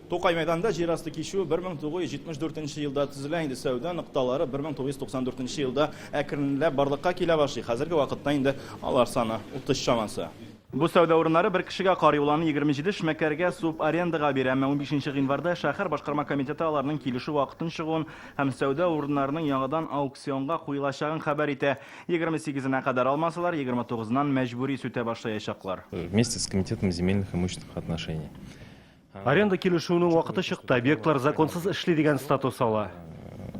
To'qay maydonida yer osti keshuvi 1974-yilda tuzilgan edi. Savdo nuqtalari 1994-yilda akrinlab borliqqa kela boshladi. Hozirgi vaqtda endi ular soni 30 chamasi. Bu savdo o'rinlari bir kishiga qori ularni 27 shmakarga subarendaga beradi. 15-yanvarda shahar boshqarma komiteti ularning kelishuv vaqtini shig'un ham savdo o'rinlarining yangidan auksionga qo'yilishini xabar etdi. 28-na qadar olmasalar, 29-dan majburiy sute boshlayacaklar. Вместе с комитетом земельных имущественных отношений. Аренда келушуунун вакыты чыкты. Объектлар законсыз эшли деген статус ала.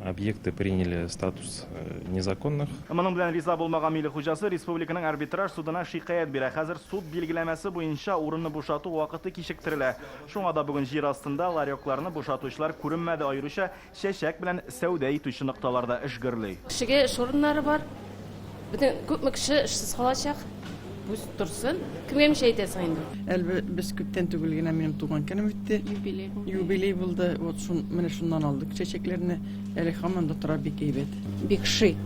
Объекты приняли статус незаконных. Моның белән риза булмаган милли хуҗасы республиканың арбитраж судына шикаят бирә. Хәзер суд билгеләмәсе буенча урынны бушату вакыты кичектерелә. Шуңа да бүген җир астында ларьокларны бушатучылар күренмәде, аеруча чәчәк белән сәүдә итүче нокталарда эш гөрли. Кешегә эш урыннары бар. Күпме кеше эшсез калачак. Бүз турсын. Кемгә миш әйтәсең инде? Әлбә без күптән түгел генә минем туган көнем үтте. Юбилей булды. Вот менә шуннан алдык. Чәчәкләрне әле һаман да тора бик әйбәт. Бик шый.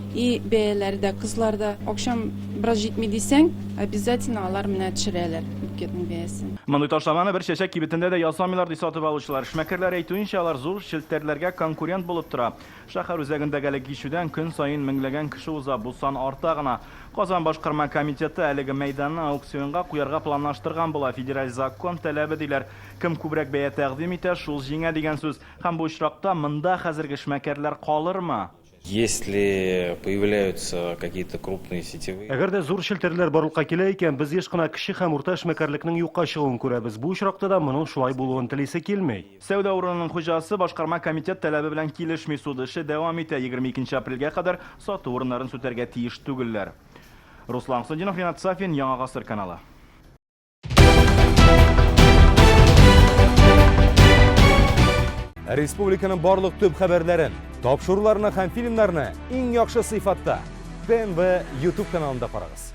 И бәяләрдә, кызларда акшам бераз җитми дисәң, обязательно алар менә төшерәләр букетның бәясен. Мондый ташламаны бер чәчәк кибетендә дә ясамыйлар ди сатып алучылар. Шмәкәрләр әйтүенчә, алар зур шелтәрләргә конкурент булып тора. Шәһәр үзәгендәге кишүдән көн саен меңләгән кеше уза. Бу сан арта гына. Казан башкарма комитеты әлеге мәйданны аукционга куярга планлаштырган була. Федераль закон таләбе диләр. Кем күбрәк бәя тәкъдим итә, шул җиңә дигән сүз. Һәм бу очракта монда хәзерге шмәкәрләр калырмы? Если появляются какие-то крупные сетевые... Әгәр дә зур шелтерләр барлыкка килә икән, без еш кына кеше һәм урта эшмәкәрлекнең юкка чыгуын күрәбез. Бу очракта да моның шулай булуын телисе килмәй. Сәүдә урынының хуҗасы башкарма комитет таләбе белән килешми, суд эше дәвам итә. 22 апрельгә кадәр сату урыннарын сүтәргә тиеш түгелләр. Руслан Садинов, Ринат Сафин, Яңа Гасыр каналы. Республиканың барлык төп хәбәрләрен, тапшыруларны һәм фильмнарны иң яхшы сыйфатта ТНВ YouTube каналында карагыз.